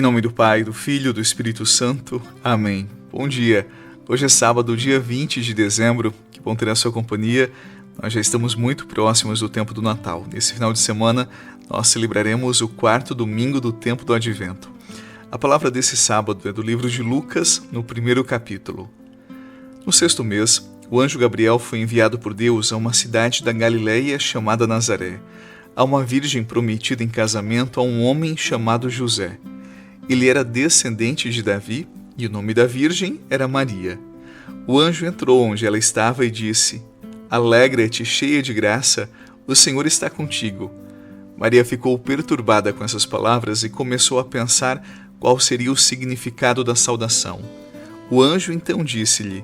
nome do Pai, do Filho e do Espírito Santo. Amém. Bom dia. Hoje é sábado, dia 20 de dezembro. Que bom ter a sua companhia. Nós já estamos muito próximos do tempo do Natal. Nesse final de semana, nós celebraremos o quarto domingo do tempo do Advento. A palavra desse sábado é do livro de Lucas, no primeiro capítulo. No sexto mês, o anjo Gabriel foi enviado por Deus a uma cidade da Galileia chamada Nazaré, a uma virgem prometida em casamento a um homem chamado José. Ele era descendente de Davi e o nome da virgem era Maria. O anjo entrou onde ela estava e disse: Alegra-te, cheia de graça, o Senhor está contigo. Maria ficou perturbada com essas palavras e começou a pensar qual seria o significado da saudação. O anjo então disse-lhe: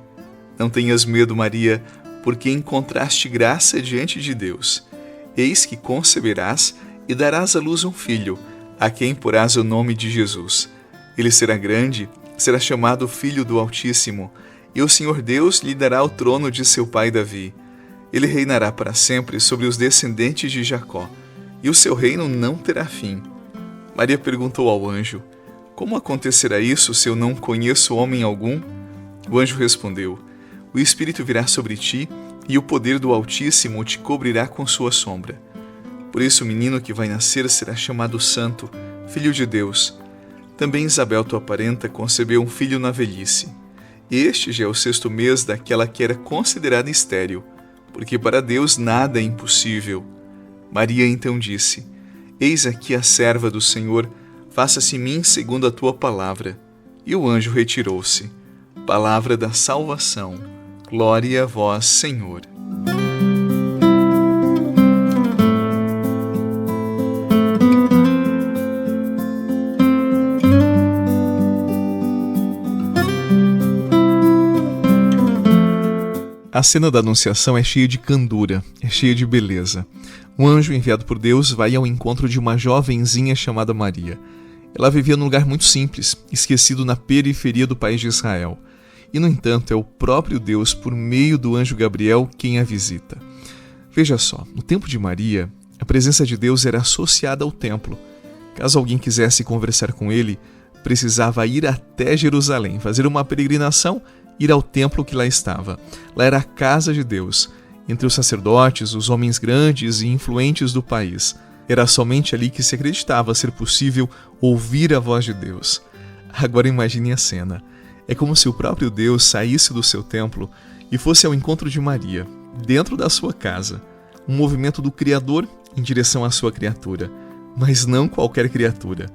Não tenhas medo, Maria, porque encontraste graça diante de Deus. Eis que conceberás e darás à luz um filho, a quem porás o nome de Jesus. Ele será grande, será chamado Filho do Altíssimo, e o Senhor Deus lhe dará o trono de seu pai Davi. Ele reinará para sempre sobre os descendentes de Jacó, e o seu reino não terá fim. Maria perguntou ao anjo: Como acontecerá isso se eu não conheço homem algum? O anjo respondeu: O Espírito virá sobre ti, e o poder do Altíssimo te cobrirá com sua sombra. Por isso o menino que vai nascer será chamado Santo, Filho de Deus. Também Isabel, tua parenta, concebeu um filho na velhice. Este já é o sexto mês daquela que era considerada estéril, porque para Deus nada é impossível. Maria então disse: Eis aqui a serva do Senhor, faça-se em mim segundo a tua palavra. E o anjo retirou-se. Palavra da salvação. Glória a vós, Senhor. A cena da Anunciação é cheia de candura, é cheia de beleza. Um anjo enviado por Deus vai ao encontro de uma jovenzinha chamada Maria. Ela vivia num lugar muito simples, esquecido na periferia do país de Israel. E, no entanto, é o próprio Deus, por meio do anjo Gabriel, quem a visita. Veja só, no tempo de Maria, a presença de Deus era associada ao templo. Caso alguém quisesse conversar com ele, precisava ir até Jerusalém, fazer uma peregrinação, ir ao templo que lá estava. Lá era a casa de Deus, entre os sacerdotes, os homens grandes e influentes do país. Era somente ali que se acreditava ser possível ouvir a voz de Deus. Agora imagine a cena. É como se o próprio Deus saísse do seu templo e fosse ao encontro de Maria, dentro da sua casa. Um movimento do Criador em direção à sua criatura, mas não qualquer criatura.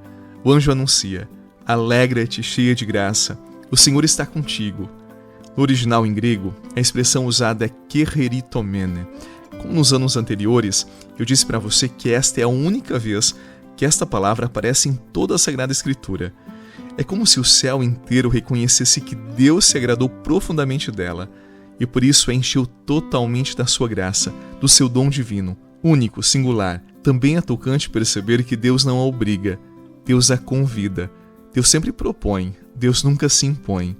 O anjo anuncia: Alegra-te, cheia de graça, o Senhor está contigo. No original em grego, a expressão usada é kereritomene. Como nos anos anteriores, eu disse para você que esta é a única vez que esta palavra aparece em toda a Sagrada Escritura. É como se o céu inteiro reconhecesse que Deus se agradou profundamente dela e por isso a encheu totalmente da sua graça, do seu dom divino, único, singular. Também é tocante perceber que Deus não a obriga, Deus a convida. Deus sempre propõe, Deus nunca se impõe.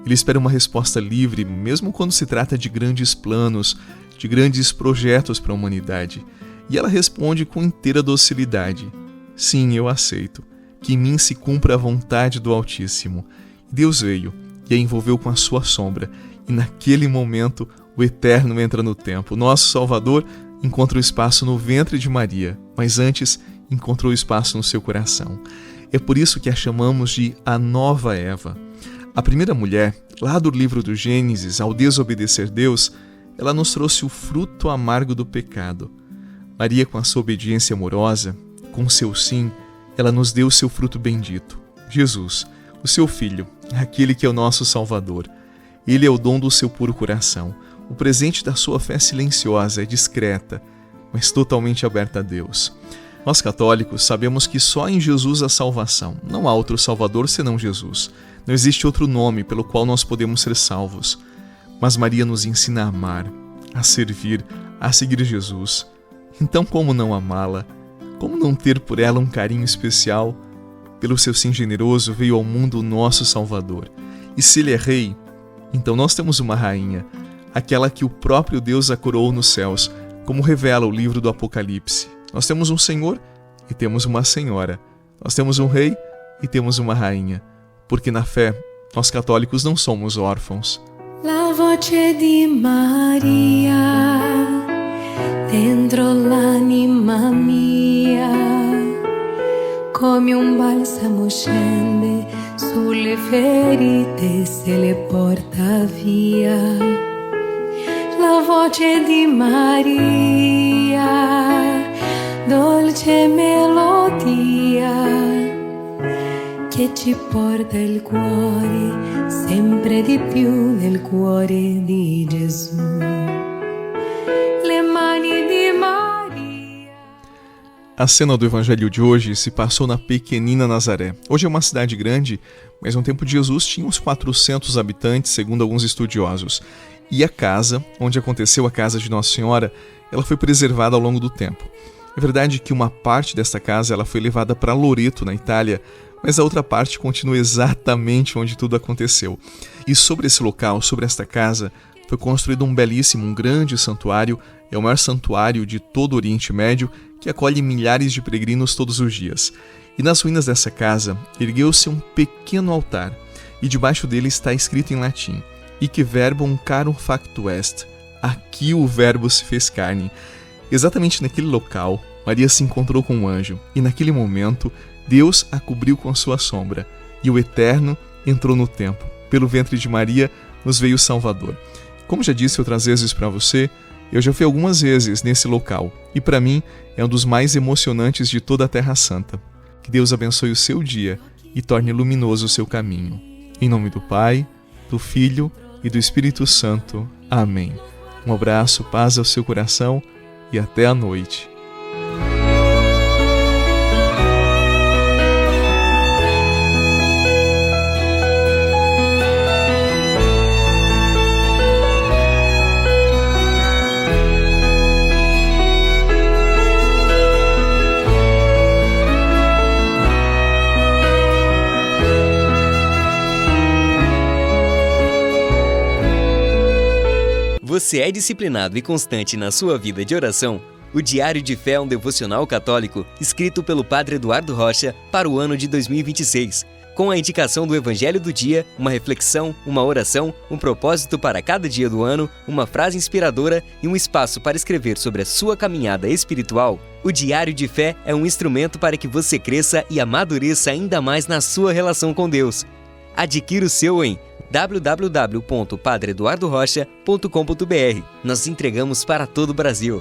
Ele espera uma resposta livre, mesmo quando se trata de grandes planos, de grandes projetos para a humanidade. E ela responde com inteira docilidade: Sim, eu aceito. Que em mim se cumpra a vontade do Altíssimo. Deus veio e a envolveu com a sua sombra, e naquele momento o Eterno entra no templo. Nosso Salvador encontra o espaço no ventre de Maria, mas antes encontrou espaço no seu coração. É por isso que a chamamos de a nova Eva. A primeira mulher, lá do livro do Gênesis, ao desobedecer Deus, ela nos trouxe o fruto amargo do pecado. Maria, com a sua obediência amorosa, com seu sim, ela nos deu o seu fruto bendito, Jesus, o seu Filho, aquele que é o nosso Salvador. Ele é o dom do seu puro coração, o presente da sua fé silenciosa, discreta, mas totalmente aberta a Deus. Nós católicos sabemos que só em Jesus há salvação. Não há outro Salvador senão Jesus. Não existe outro nome pelo qual nós podemos ser salvos. Mas Maria nos ensina a amar, a servir, a seguir Jesus. Então como não amá-la? Como não ter por ela um carinho especial? Pelo seu sim generoso veio ao mundo o nosso Salvador. E se ele é rei, então nós temos uma rainha, aquela que o próprio Deus a coroou nos céus, como revela o livro do Apocalipse. Nós temos um Senhor e temos uma Senhora. Nós temos um Rei e temos uma rainha, porque na fé, nós católicos não somos órfãos. La voce di Maria dentro l'anima mia, come un balsamo scende sulle ferite se le porta via. La voce di Maria, dolce melodia, che ci porta il cuore sempre di più nel cuore di Gesù. Le mani di Maria. A cena do evangelho de hoje se passou na pequenina Nazaré. Hoje é uma cidade grande, mas no tempo de Jesus tinha uns 400 habitantes, segundo alguns estudiosos. E a casa, onde aconteceu a casa de Nossa Senhora, ela foi preservada ao longo do tempo. É verdade que uma parte desta casa ela foi levada para Loreto, na Itália, mas a outra parte continua exatamente onde tudo aconteceu. E sobre esse local, sobre esta casa, foi construído um belíssimo, um grande santuário. É o maior santuário de todo o Oriente Médio, que acolhe milhares de peregrinos todos os dias. E nas ruínas dessa casa, ergueu-se um pequeno altar, e debaixo dele está escrito em latim: Hic verbum carum factu est. Aqui o verbo se fez carne. Exatamente naquele local, Maria se encontrou com um anjo, e naquele momento, Deus a cobriu com sua sombra, e o Eterno entrou no tempo. Pelo ventre de Maria nos veio o Salvador. Como já disse outras vezes para você, eu já fui algumas vezes nesse local, e para mim é um dos mais emocionantes de toda a Terra Santa. Que Deus abençoe o seu dia e torne luminoso o seu caminho. Em nome do Pai, do Filho e do Espírito Santo. Amém. Um abraço, paz ao seu coração e até a noite. Você é disciplinado e constante na sua vida de oração? O Diário de Fé é um devocional católico escrito pelo Padre Eduardo Rocha para o ano de 2026, com a indicação do Evangelho do dia, uma reflexão, uma oração, um propósito para cada dia do ano, uma frase inspiradora e um espaço para escrever sobre a sua caminhada espiritual. O Diário de Fé é um instrumento para que você cresça e amadureça ainda mais na sua relação com Deus. Adquira o seu em www.padreeduardorocha.com.br. Nós entregamos para todo o Brasil.